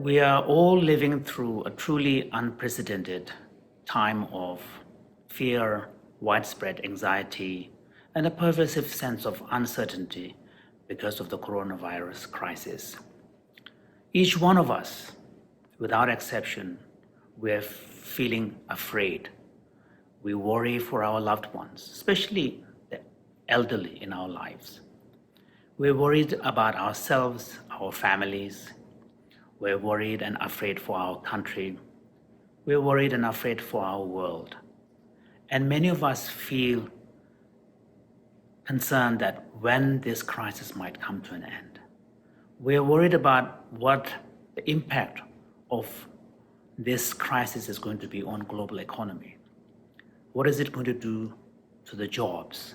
We are all living through a truly unprecedented time of fear, widespread anxiety, and a pervasive sense of uncertainty because of the coronavirus crisis. Each one of us, without exception, we're feeling afraid. We worry for our loved ones, especially the elderly in our lives. We're worried about ourselves, our families. We're worried and afraid for our country. We're worried and afraid for our world. And many of us feel concerned that when this crisis might come to an end. We're worried about what the impact of this crisis is going to be on global economy. What is it going to do to the jobs?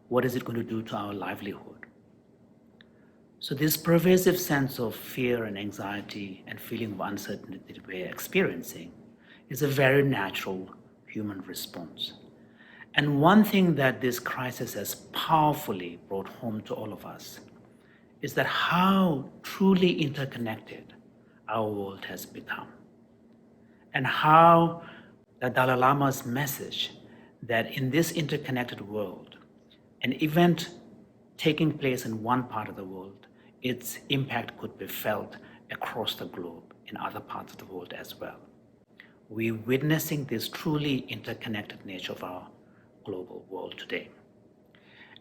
What is it going to do to our livelihood? So this pervasive sense of fear and anxiety and feeling of uncertainty that we're experiencing is a very natural human response. And one thing that this crisis has powerfully brought home to all of us is that how truly interconnected our world has become, and how the Dalai Lama's message that in this interconnected world, an event taking place in one part of the world, its impact could be felt across the globe in other parts of the world as well. We're witnessing this truly interconnected nature of our global world today.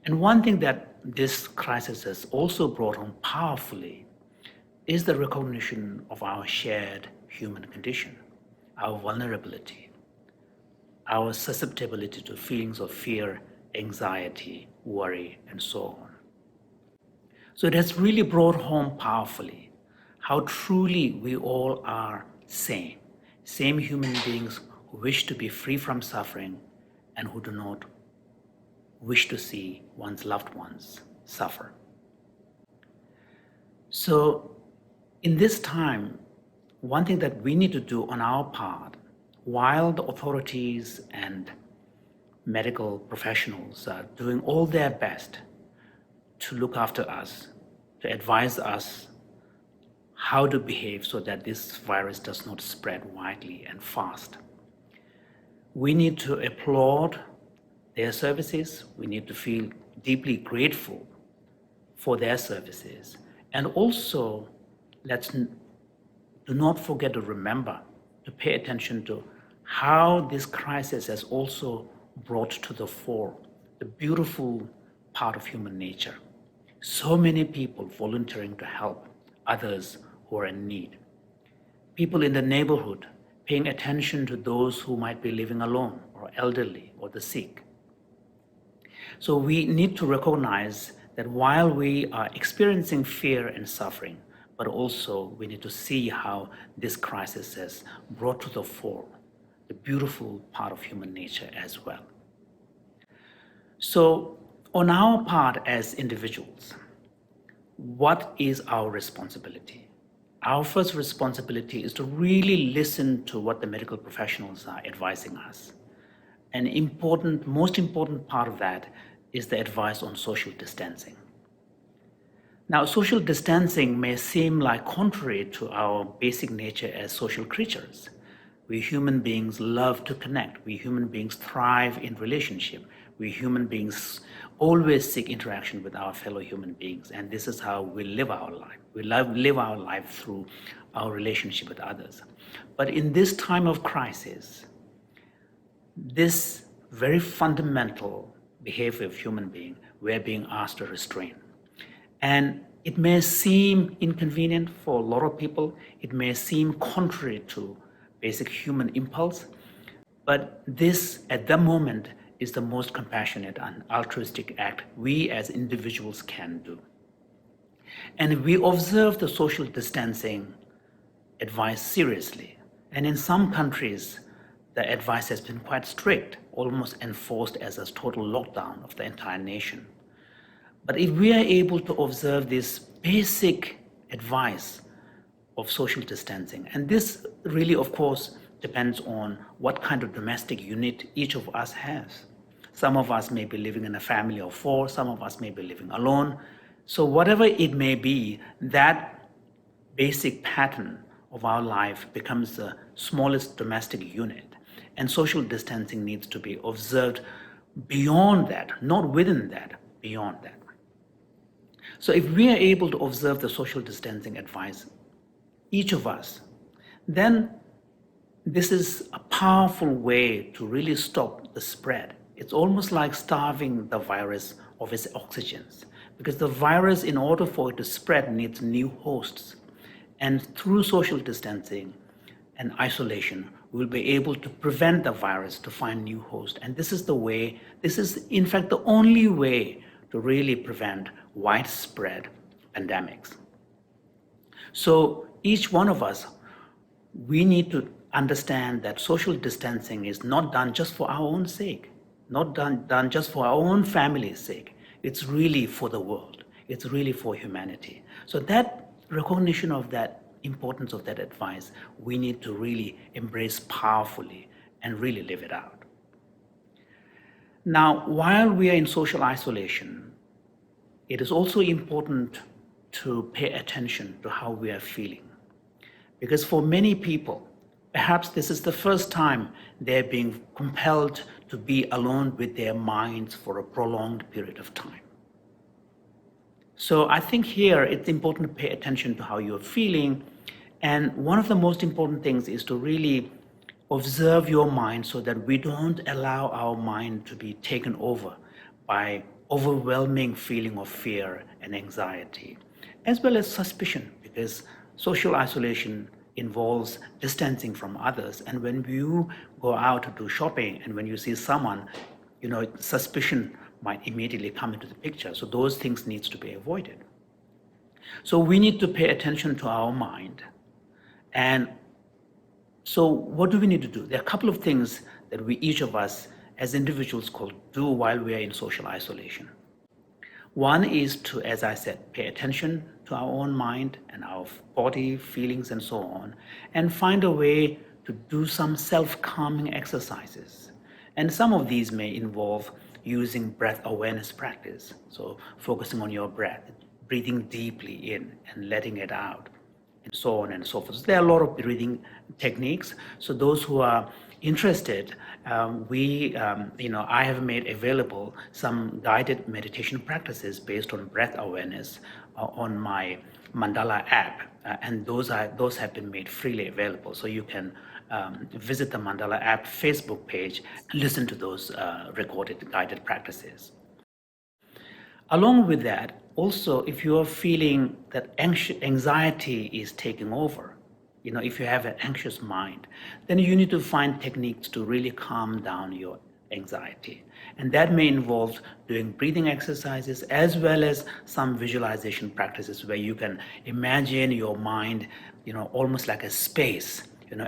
And one thing that this crisis has also brought home powerfully is the recognition of our shared human condition, our vulnerability, our susceptibility to feelings of fear, anxiety, worry, and so on. So it has really brought home powerfully how truly we all are same human beings who wish to be free from suffering and who do not wish to see one's loved ones suffer. So in this time, one thing that we need to do on our part, while the authorities and medical professionals are doing all their best to look after us, to advise us how to behave so that this virus does not spread widely and fast. We need to applaud their services. We need to feel deeply grateful for their services. And also, do not forget to remember to pay attention to how this crisis has also brought to the fore the beautiful part of human nature. So many people volunteering to help others who are in need. People in the neighborhood paying attention to those who might be living alone or elderly or the sick. So we need to recognize that while we are experiencing fear and suffering, but also we need to see how this crisis has brought to the fore the beautiful part of human nature as well. So on our part as individuals, what is our responsibility? Our first responsibility is to really listen to what the medical professionals are advising us. An most important part of that is the advice on social distancing. Now, social distancing may seem like contrary to our basic nature as social creatures. We human beings love to connect. We human beings thrive in relationship. We human beings always seek interaction with our fellow human beings, and this is how we live our life. We live our life through our relationship with others. But in this time of crisis, this very fundamental behavior of human being, we're being asked to restrain. And it may seem inconvenient for a lot of people. It may seem contrary to basic human impulse, but this, at the moment, is the most compassionate and altruistic act we as individuals can do. And we observe the social distancing advice seriously. And in some countries, the advice has been quite strict, almost enforced as a total lockdown of the entire nation. But if we are able to observe this basic advice of social distancing, and this really, of course, depends on what kind of domestic unit each of us has. Some of us may be living in a family of 4, some of us may be living alone. So whatever it may be, that basic pattern of our life becomes the smallest domestic unit, and social distancing needs to be observed beyond that, not within that, beyond that. So if we are able to observe the social distancing advice, each of us, then this is a powerful way to really stop the spread. It's almost like starving the virus of its oxygens, because the virus, in order for it to spread, needs new hosts. And through social distancing and isolation, we'll be able to prevent the virus to find new hosts. And this is the way, this is in fact the only way to really prevent widespread pandemics. So each one of us, we need to understand that social distancing is not done just for our own sake, not done just for our own family's sake. It's really for the world. It's really for humanity. So that recognition of that importance of that advice, we need to really embrace powerfully and really live it out. Now, while we are in social isolation, it is also important to pay attention to how we are feeling. Because for many people, perhaps this is the first time they're being compelled to be alone with their minds for a prolonged period of time. So I think here it's important to pay attention to how you're feeling. And one of the most important things is to really observe your mind so that we don't allow our mind to be taken over by overwhelming feeling of fear and anxiety, as well as suspicion, because social isolation involves distancing from others. And when you go out to do shopping and when you see someone, suspicion might immediately come into the picture. So those things needs to be avoided. So we need to pay attention to our mind. And so what do we need to do? There are a couple of things that we, each of us as individuals, could do while we are in social isolation. One is to, as I said, pay attention to our own mind and our body, feelings, and so on, and find a way to do some self-calming exercises. And some of these may involve using breath awareness practice, so focusing on your breath, breathing deeply in and letting it out, and so on and so forth. So there are a lot of breathing techniques. So those who are interested, I have made available some guided meditation practices based on breath awareness on my Mandala app, and those have been made freely available. So you can visit the Mandala App Facebook page and listen to those recorded guided practices. Along with that, also, if you are feeling that anxiety is taking over, if you have an anxious mind, then you need to find techniques to really calm down your anxiety. And that may involve doing breathing exercises as well as some visualization practices where you can imagine your mind, almost like a space,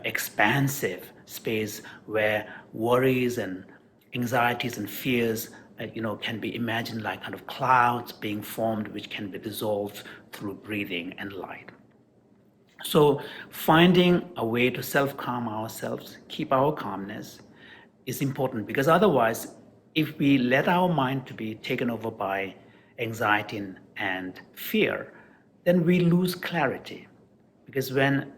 expansive space where worries and anxieties and fears can be imagined like kind of clouds being formed, which can be dissolved through breathing and light. So finding a way to self-calm ourselves, keep our calmness, is important, because otherwise, if we let our mind to be taken over by anxiety and fear, then we lose clarity. Because when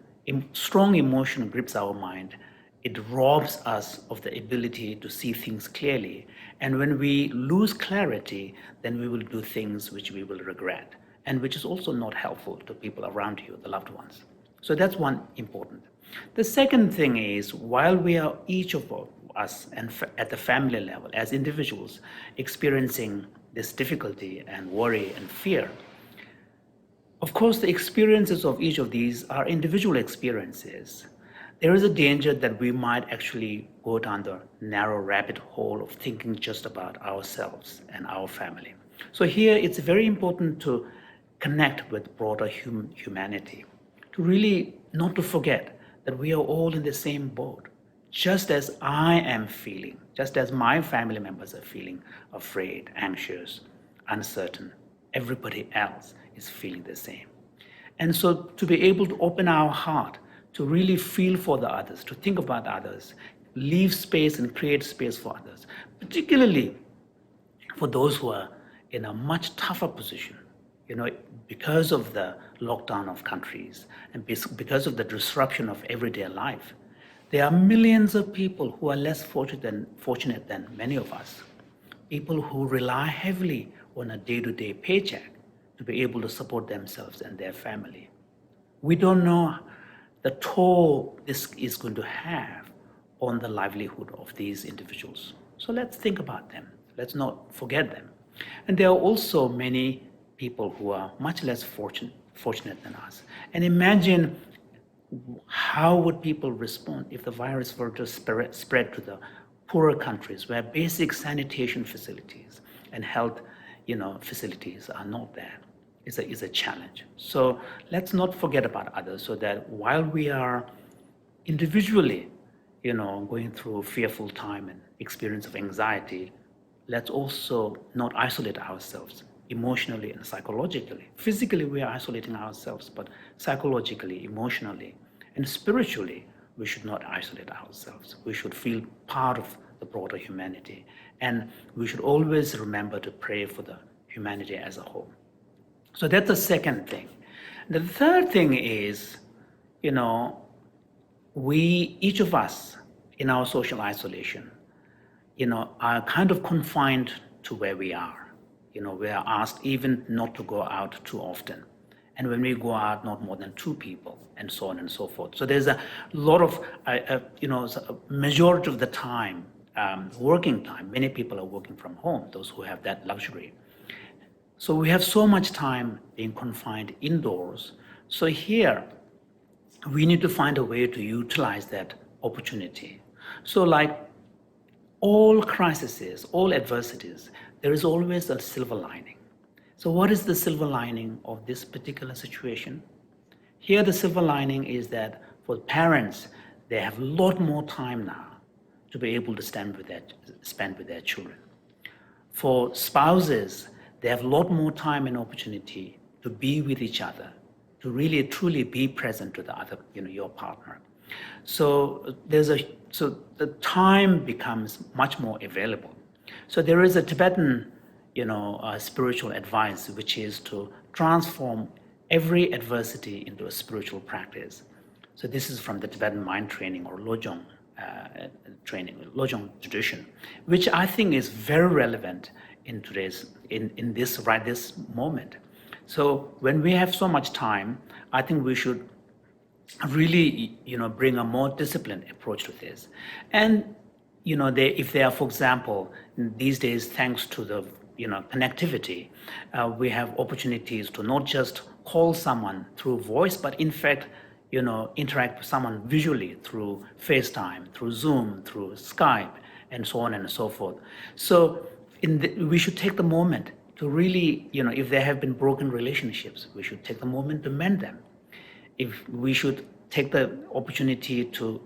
strong emotion grips our mind, it robs us of the ability to see things clearly. And when we lose clarity, then we will do things which we will regret, and which is also not helpful to people around you, the loved ones. So that's one important. The second thing is, while we are each of us and at the family level, as individuals, experiencing this difficulty and worry and fear, of course, the experiences of each of these are individual experiences. There is a danger that we might actually go down the narrow rabbit hole of thinking just about ourselves and our family. So here it's very important to connect with broader humanity, to really not to forget that we are all in the same boat. Just as I am feeling, just as my family members are feeling afraid, anxious, uncertain, everybody else is feeling the same. And so to be able to open our heart, to really feel for the others, to think about others, leave space and create space for others, particularly for those who are in a much tougher position, You know, because of the lockdown of countries and because of the disruption of everyday life, there are millions of people who are less fortunate than many of us. People who rely heavily on a day-to-day paycheck to be able to support themselves and their family. We don't know the toll this is going to have on the livelihood of these individuals. So let's think about them. Let's not forget them. And there are also many people who are much less fortunate than us. And imagine how would people respond if the virus were to spread to the poorer countries where basic sanitation facilities and health, facilities are not there. Is a challenge. So let's not forget about others, so that while we are individually, going through a fearful time and experience of anxiety, let's also not isolate ourselves emotionally and psychologically. Physically, we are isolating ourselves, but psychologically, emotionally, and spiritually, we should not isolate ourselves. We should feel part of the broader humanity. And we should always remember to pray for the humanity as a whole. So that's the second thing. The third thing is, each of us in our social isolation, are kind of confined to where we are. We are asked even not to go out too often. And when we go out, not more than 2 people, and so on and so forth. So there's a lot of, a majority of the time, working time, many people are working from home, those who have that luxury. So we have so much time being confined indoors. So here, we need to find a way to utilize that opportunity. So like all crises, all adversities, there is always a silver lining. So what is the silver lining of this particular situation? Here, the silver lining is that for parents, they have a lot more time now to be able to spend with their children. For spouses, they have a lot more time and opportunity to be with each other, to really truly be present to the other, your partner. So the time becomes much more available. So there is a Tibetan, spiritual advice, which is to transform every adversity into a spiritual practice. So this is from the Tibetan mind training or Lojong Lojong tradition, which I think is very relevant in this moment. So when we have so much time, I think we should really, bring a more disciplined approach to this. And, if they are, for example, these days, thanks to the, connectivity, we have opportunities to not just call someone through voice, but in fact, interact with someone visually through FaceTime, through Zoom, through Skype, and so on and so forth. So we should take the moment to really, if there have been broken relationships, we should take the moment to mend them. If we should take the opportunity to,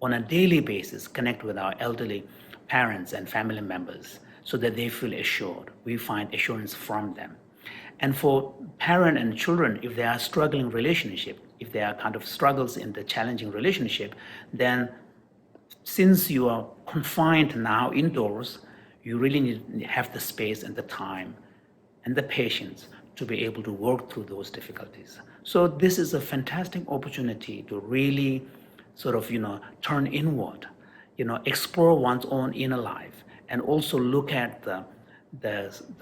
on a daily basis, connect with our elderly parents and family members so that they feel assured. We find assurance from them. And for parent and children, if they are struggling relationship, if there are kind of struggles in the challenging relationship, then since you are confined now indoors, you really need to have the space and the time and the patience to be able to work through those difficulties. So this is a fantastic opportunity to really sort of, turn inward, explore one's own inner life, and also look at the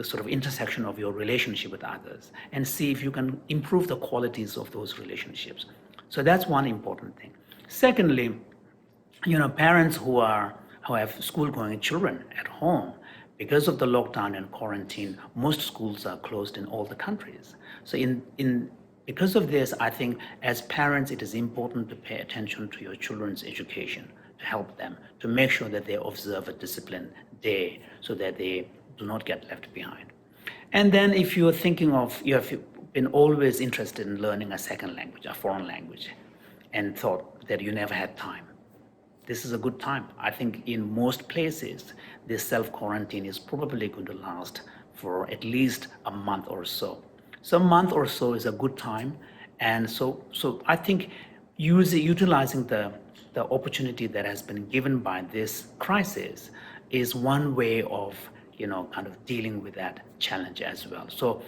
sort of intersection of your relationship with others and see if you can improve the qualities of those relationships. So that's one important thing. Secondly, parents who have school-going children at home, because of the lockdown and quarantine, most schools are closed in all the countries. So because of this, I think as parents, it is important to pay attention to your children's education, to help them, to make sure that they observe a disciplined day so that they do not get left behind. And then if you're thinking of, you have been always interested in learning a second language, a foreign language, and thought that you never had time, this is a good time. I think in most places, this self-quarantine is probably going to last for at least a month or so. So a month or so is a good time. And so I think utilizing the opportunity that has been given by this crisis is one way of, kind of dealing with that challenge as well. So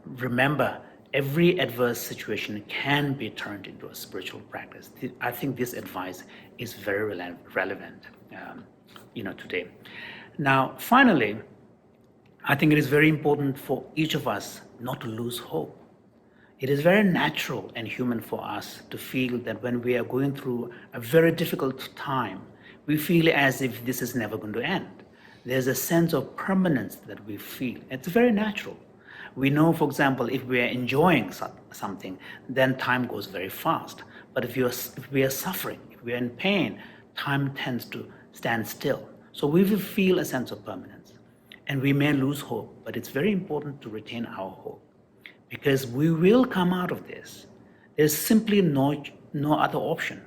remember, every adverse situation can be turned into a spiritual practice. I think this advice is very relevant, today. Now, finally, I think it is very important for each of us not to lose hope. It is very natural and human for us to feel that when we are going through a very difficult time, we feel as if this is never going to end. There's a sense of permanence that we feel. It's very natural. We know, for example, if we are enjoying something, then time goes very fast. But if we are suffering, if we are in pain, time tends to stand still. So we will feel a sense of permanence. And we may lose hope, but it's very important to retain our hope, because we will come out of this. There's simply no other option.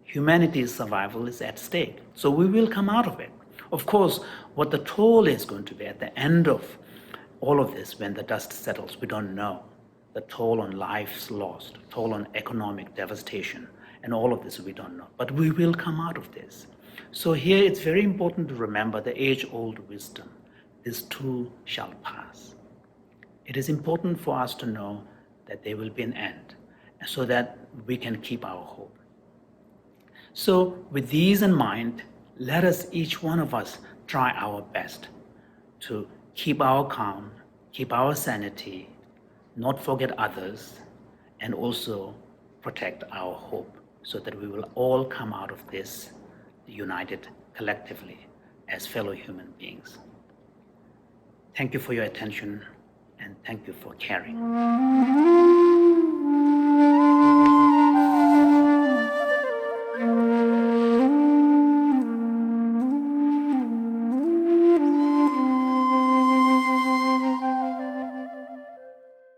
Humanity's survival is at stake, so we will come out of it. Of course, what the toll is going to be at the end of all of this, when the dust settles, we don't know. The toll on lives lost, toll on economic devastation, and all of this we don't know. But we will come out of this. So here it's very important to remember the age-old wisdom. This too shall pass. It is important for us to know that there will be an end, so that we can keep our hope. So with these in mind, let us, each one of us, try our best to keep our calm, keep our sanity, not forget others, and also protect our hope, so that we will all come out of this united collectively as fellow human beings. Thank you for your attention, and thank you for caring.